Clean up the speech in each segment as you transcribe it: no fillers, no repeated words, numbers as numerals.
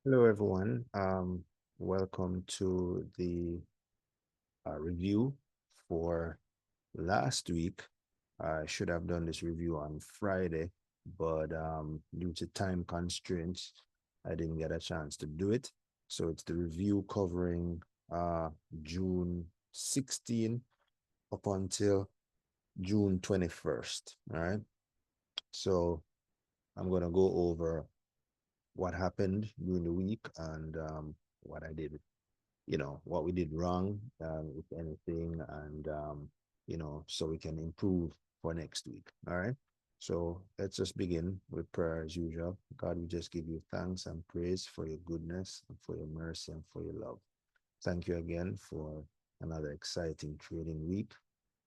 Hello, everyone. Welcome to the review for last week. I should have done this review on Friday, but due to time constraints, I didn't get a chance to do it. So it's the review covering June 16 up until June 21st. All right. So I'm going to go over what happened during the week and what I did, what we did wrong, if anything, and so we can improve for next week. All right. So let's just begin with prayer as usual. God, we just give you thanks and praise for your goodness and for your mercy and for your love. Thank you again for another exciting trading week.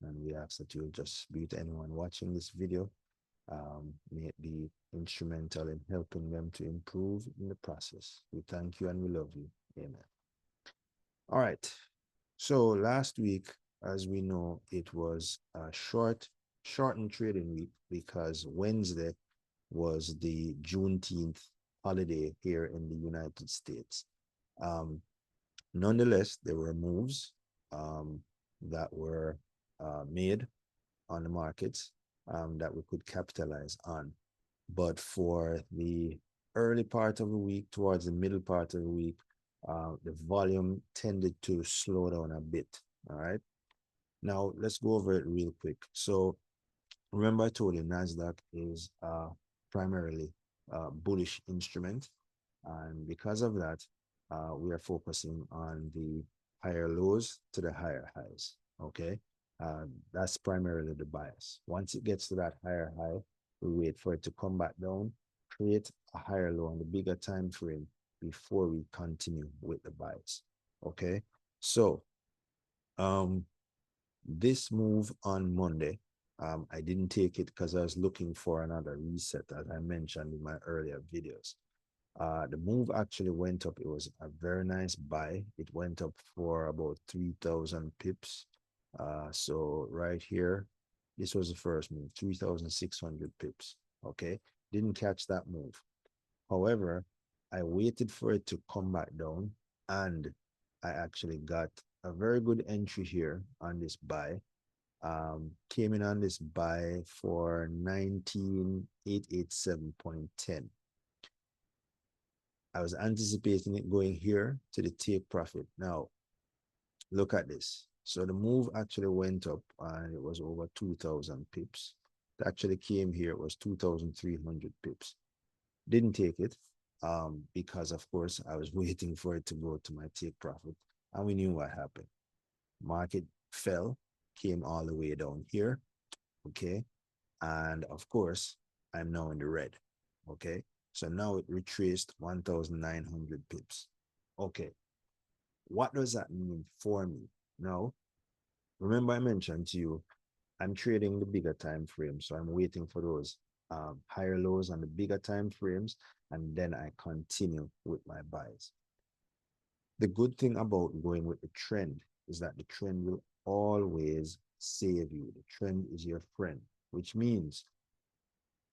And we ask that you'll just be with anyone watching this video. May it be instrumental in helping them to improve in the process. We thank you and we love you. Amen. All right. So last week, as we know, it was a shortened trading week because Wednesday was the Juneteenth holiday here in the United States. Um, Nonetheless, there were moves that were made on the markets that we could capitalize on. But for the early part of the week, towards the middle part of the week, the volume tended to slow down a bit. All right. Now let's go over it real quick. So remember, I told you NASDAQ is primarily a bullish instrument. And because of that, we are focusing on the higher lows to the higher highs. Okay. That's primarily the bias. Once it gets to that higher high, we wait for it to come back down, create a higher low on the bigger time frame before we continue with the bias. Okay. So um, this move on Monday, I didn't take it because I was looking for another reset, as I mentioned in my earlier videos. The move actually went up. It was a very nice buy. It went up for about 3,000 pips. So right here, this was the first move, 3,600 pips. Okay, didn't catch that move. However, I waited for it to come back down, and I actually got a very good entry here on this buy. Came in on this buy for 19,887.10. I was anticipating it going here to the take profit. Now, look at this. So the move actually went up and it was over 2,000 pips. It actually came here, it was 2,300 pips. Didn't take it because, of course, I was waiting for it to go to my take profit. And we knew what happened. Market fell, came all the way down here. Okay. And of course, I'm now in the red. Okay. So now it retraced 1,900 pips. Okay. What does that mean for me? Now, remember I mentioned to you, I'm trading the bigger time frames. So I'm waiting for those higher lows on the bigger time frames. And then I continue with my buys. The good thing about going with the trend is that the trend will always save you. The trend is your friend, which means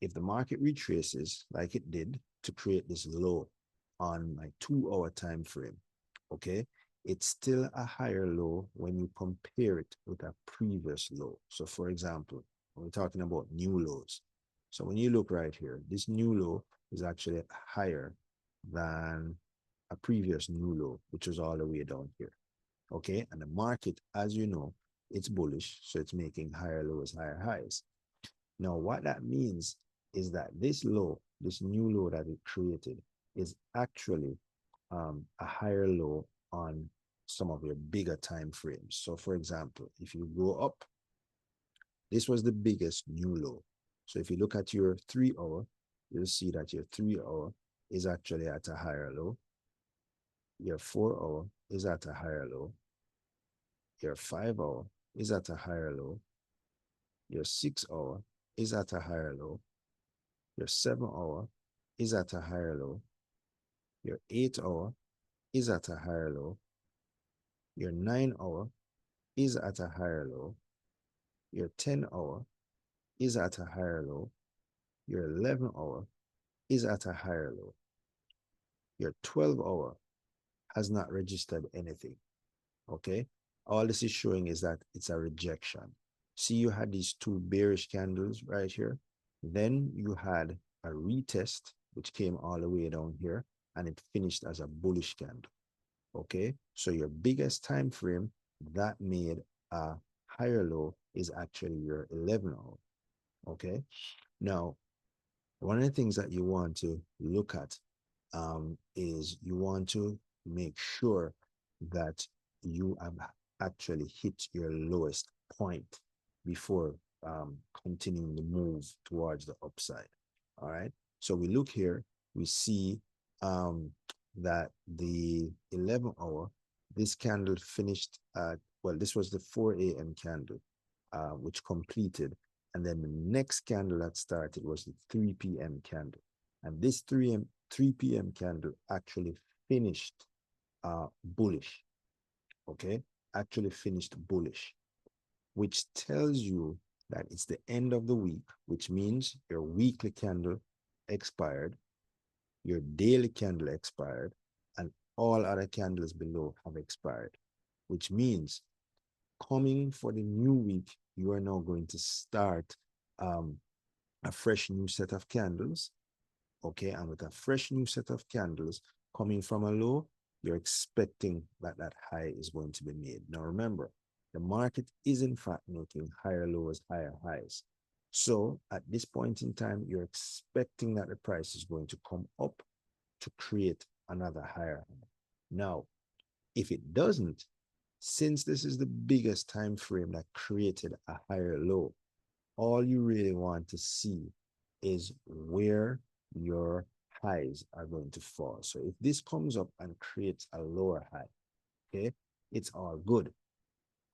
if the market retraces like it did to create this low on my 2 hour time frame, okay, it's still a higher low when you compare it with a previous low. So for example, we're talking about new lows. So when you look right here, this new low is actually higher than a previous new low, which was all the way down here. Okay, and the market, as you know, it's bullish, so it's making higher lows, higher highs. Now, what that means is that this low, this new low that it created, is actually a higher low on some of your bigger time frames. So, for example, if you go up, this was the biggest new low. So, if you look at your 3 hour, you'll see that your 3 hour is actually at a higher low. Your 4 hour is at a higher low. Your 5 hour is at a higher low. Your 6 hour is at a higher low. Your 7 hour is at a higher low. Your 8 hour is at a higher low. Your 9 hour is at a higher low. Your 10 hour is at a higher low. Your 11 hour is at a higher low. your 12-hour has not registered anything. Okay, all this is showing is that it's a rejection. See, you had these two bearish candles right here. Then you had a retest, which came all the way down here, and it finished as a bullish candle. Okay, so your biggest time frame that made a higher low is actually your 11-hour. Okay, now one of the things that you want to look at is you want to make sure that you have actually hit your lowest point before continuing the move towards the upside. All right. So we look here, we see that the 11-hour, this candle finished at, well, this was the 4 a.m. candle, which completed. And then the next candle that started was the 3 p.m. candle. And this 3 p.m. candle actually finished bullish, okay? Actually finished bullish, which tells you that it's the end of the week, which means your weekly candle expired, your daily candle expired, and all other candles below have expired, which means coming for the new week, you are now going to start a fresh new set of candles. Okay, and with a fresh new set of candles coming from a low, you're expecting that that high is going to be made. Now remember, the market is in fact making higher lows, higher highs. So at this point in time, you're expecting that the price is going to come up to create another higher high. Now, if it doesn't, since this is the biggest time frame that created a higher low, all you really want to see is where your highs are going to fall. So if this comes up and creates a lower high, okay, it's all good,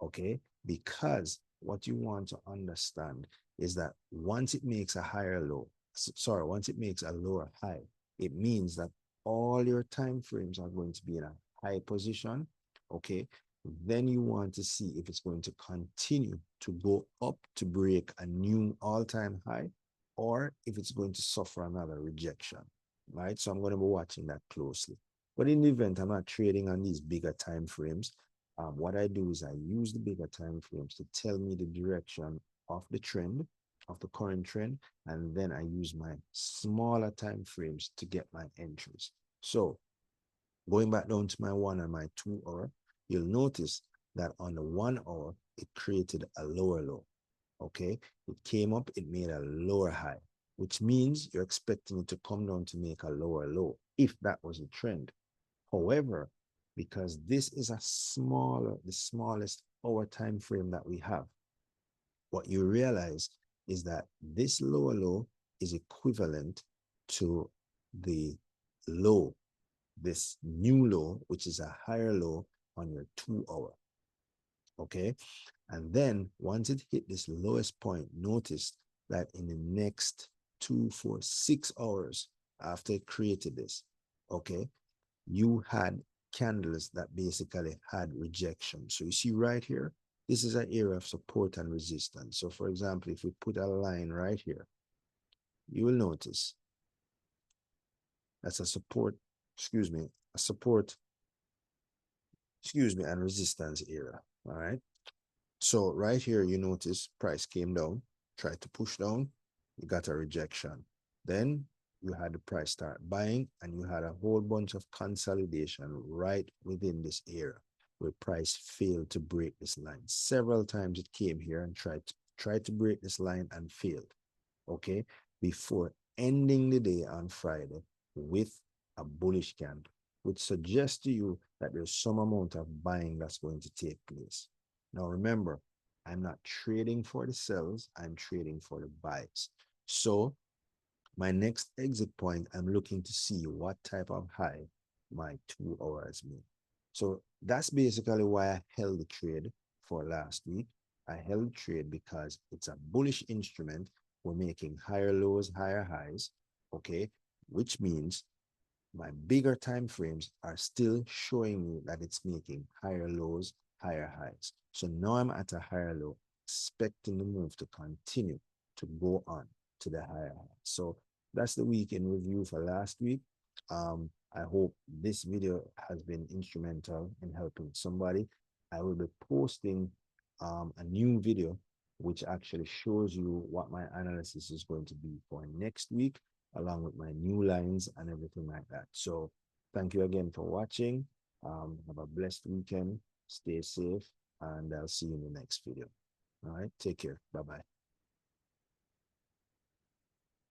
okay? Because what you want to understand is that once it makes a higher low, once it makes a lower high, it means that all your time frames are going to be in a high position, okay? Then you want to see if it's going to continue to go up to break a new all-time high, or if it's going to suffer another rejection, right? So I'm going to be watching that closely. But in the event I'm not trading on these bigger time frames, what I do is I use the bigger time frames to tell me the direction of the trend, of the current trend, and then I use my smaller time frames to get my entries. So going back down to my 1 and my 2 hour, you'll notice that on the 1 hour, it created a lower low. Okay, it came up, it made a lower high, which means you're expecting it to come down to make a lower low if that was a trend. However, because this is the smallest hour time frame that we have, what you realize is that this lower low is equivalent to the low, this new low, which is a higher low on your 2 hour. Okay, and then once it hit this lowest point, notice that in the next 2, 4, 6 hours after it created this, okay, you had candles that basically had rejection. So you see right here, this is an area of support and resistance. So for example, if we put a line right here, you will notice that's a support, a support, and resistance area. All right. So right here, you notice price came down, tried to push down, you got a rejection. Then you had the price start buying, and you had a whole bunch of consolidation right within this area where price failed to break this line. Several times it came here and tried to break this line and failed, okay, before ending the day on Friday with a bullish candle, which suggests to you that there's some amount of buying that's going to take place. Now remember, I'm not trading for the sells, I'm trading for the buys. So my next exit point, I'm looking to see what type of high my 2 hours made. So that's basically why I held the trade for last week. I held the trade because it's a bullish instrument. We're making higher lows, higher highs, okay? Which means my bigger time frames are still showing me that it's making higher lows, higher highs. So now I'm at a higher low, expecting the move to continue to go on to the higher high. So that's the week in review for last week. I hope this video has been instrumental in helping somebody. I will be posting a new video which actually shows you what my analysis is going to be for next week, along with my new lines and everything like that. So thank you again for watching. Have a blessed weekend. Stay safe, and I'll see you in the next video. All right, take care. Bye-bye.